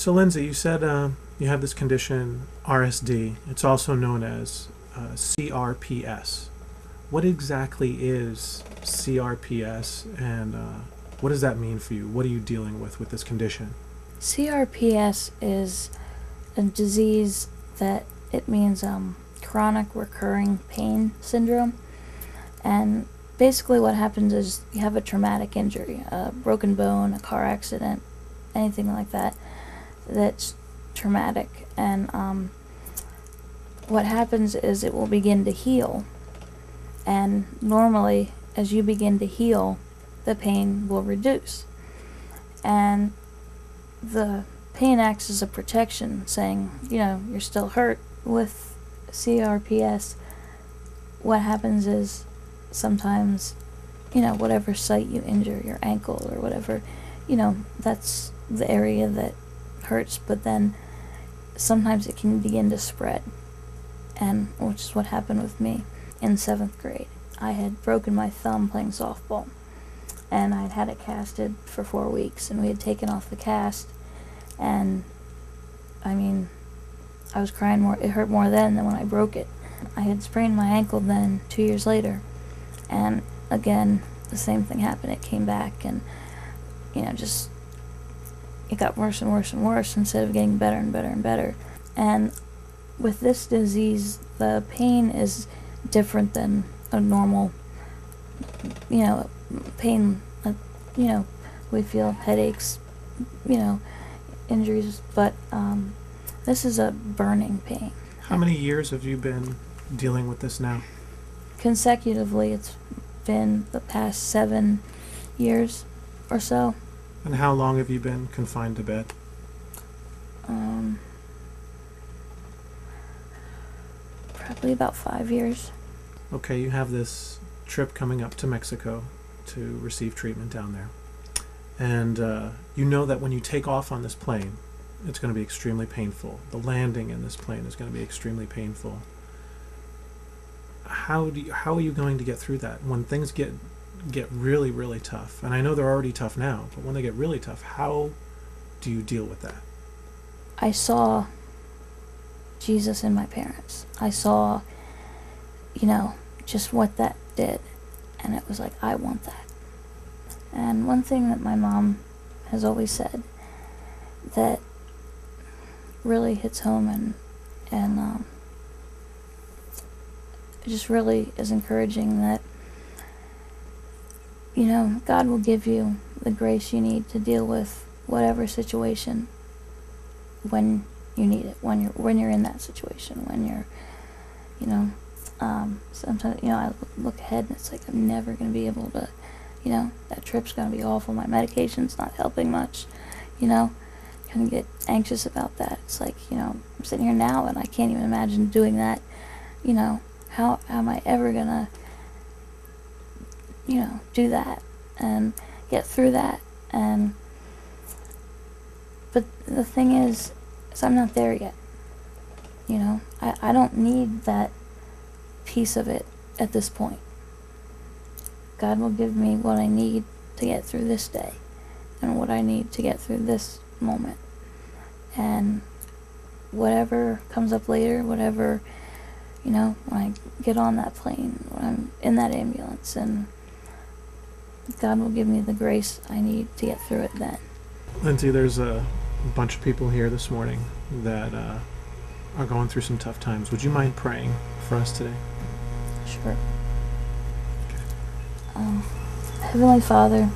So Lindsay, you said you have this condition, RSD. It's also known as CRPS. What exactly is CRPS, and what does that mean for you? What are you dealing with this condition? CRPS is a disease that it means chronic recurring pain syndrome. And basically what happens is you have a traumatic injury, a broken bone, a car accident, anything like that that's traumatic. And what happens is it will begin to heal. And normally, as you begin to heal, the pain will reduce. And the pain acts as a protection, saying, you know, you're still hurt. With CRPS, what happens is sometimes, you know, whatever site you injure, your ankle or whatever, you know, that's the area that hurts, but then sometimes it can begin to spread, and which is what happened with me in 7th grade. I had broken my thumb playing softball, and I'd had it casted for 4 weeks, and we had taken off the cast, and I mean, I was crying more. It hurt more then than when I broke it. I had sprained my ankle then 2 years later, and again the same thing happened. It came back, and you know, just it got worse and worse and worse instead of getting better and better and better. And with this disease, the pain is different than a normal, you know, pain. You know, we feel headaches, you know, injuries, but this is a burning pain. How many years have you been dealing with this now? Consecutively, it's been the past 7 years or so. And how long have you been confined to bed? Probably about 5 years. Okay, you have this trip coming up to Mexico to receive treatment down there. And you know that when you take off on this plane, it's going to be extremely painful. The landing in this plane is going to be extremely painful. How are you going to get through that when things get really, really tough? And I know they're already tough now, but when they get really tough, how do you deal with that? I saw Jesus in my parents. I saw, you know, just what that did, and it was like, I want that. And one thing that my mom has always said that really hits home and it just really is encouraging, that, you know, God will give you the grace you need to deal with whatever situation when you need it, when you're in that situation, when you're, you know, sometimes, you know, I look ahead and it's like, I'm never going to be able to, you know, that trip's going to be awful, my medication's not helping much, you know, kind of get anxious about that. It's like, you know, I'm sitting here now and I can't even imagine doing that, you know, how am I ever going to, you know, do that and get through that? And but the thing is I'm not there yet, you know. I don't need that piece of it at this point. God will give me what I need to get through this day and what I need to get through this moment, and whatever comes up later, whatever, you know, when I get on that plane, when I'm in that ambulance, and God will give me the grace I need to get through it then. Lindsay, there's a bunch of people here this morning that are going through some tough times. Would you mind praying for us today? Sure. Heavenly Father,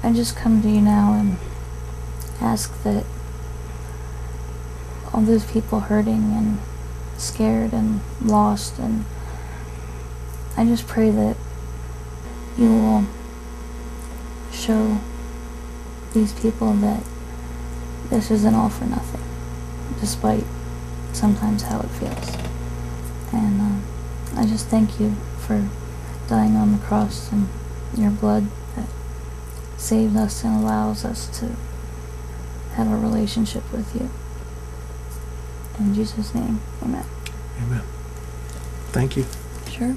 I just come to you now and ask that all those people hurting and scared and lost, and I just pray that you will show these people that this isn't all for nothing, despite sometimes how it feels. And I just thank you for dying on the cross and your blood that saved us and allows us to have a relationship with you. In Jesus' name, amen. Amen. Thank you. Sure.